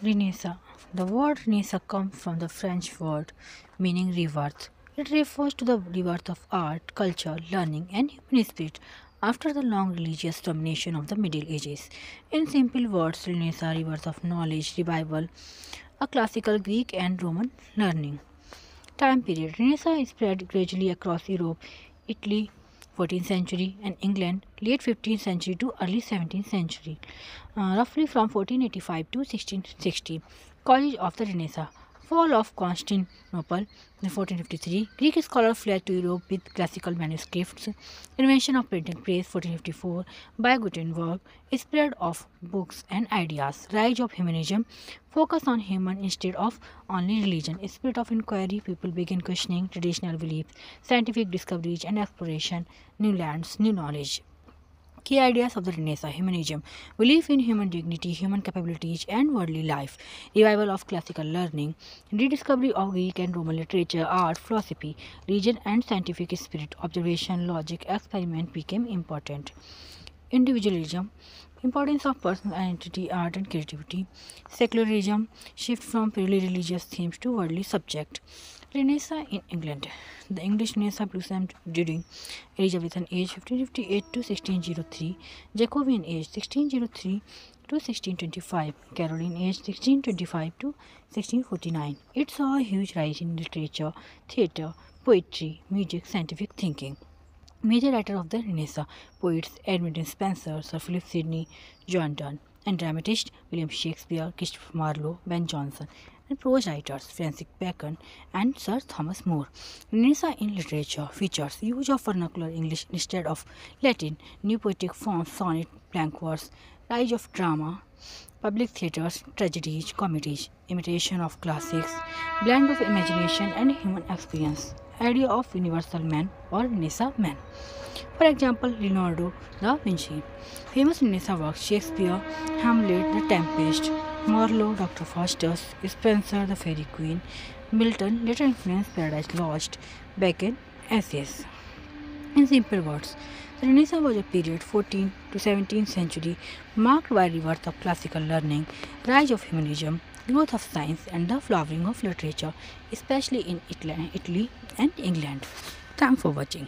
Renaissance. The word Renaissance comes from the French word meaning rebirth. It refers to the rebirth of art, culture, learning, and human spirit after the long religious domination of the Middle Ages. In simple words, Renaissance, rebirth of knowledge, revival, a classical Greek and Roman learning. Time period. Renaissance spread gradually across Europe, Italy, 14th century, and England, late 15th century to early 17th century, roughly from 1485 to 1660. College of the Renaissance. Fall of Constantinople in 1453. Greek scholars fled to Europe with classical manuscripts. Invention of printing press 1454 by Gutenberg. Spread of books and ideas. Rise of humanism. Focus on human instead of only religion. Spirit of inquiry. People begin questioning traditional beliefs, scientific discoveries and exploration, new lands, new knowledge. Key ideas of the Renaissance: humanism, belief in human dignity, human capabilities, and worldly life; revival of classical learning, rediscovery of Greek and Roman literature, art, philosophy, religion, and scientific spirit; observation, logic, experiment became important. Individualism, importance of personal identity, art, and creativity; secularism, shift from purely religious themes to worldly subject. Renaissance in England. The English Renaissance blossomed during Elizabethan age 1558 to 1603, Jacobean age 1603 to 1625, Caroline age 1625 to 1649. It saw a huge rise in literature, theatre, poetry, music, scientific thinking. Major writer of the Renaissance: poets Edmund Spenser, Sir Philip Sidney, John Donne; and dramatist William Shakespeare, Christopher Marlowe, Ben Jonson; and prose writers Francis Bacon and Sir Thomas More. Renaissance in literature features use of vernacular English instead of Latin, new poetic forms, sonnet, blank verse, rise of drama, public theatres, tragedies, comedies, imitation of classics, blend of imagination and human experience, idea of universal man or Renaissance man. For example, Leonardo da Vinci. Famous Renaissance works: Shakespeare, Hamlet, The Tempest; Marlowe, Dr. Faustus; Spenser, The Fairy Queen; Milton, later influenced Paradise Lost; Bacon, Essays. In simple words, the Renaissance was a period 14th to 17th century marked by rebirth of classical learning, rise of humanism, growth of science, and the flowering of literature, especially in Italy and England. Thanks for watching.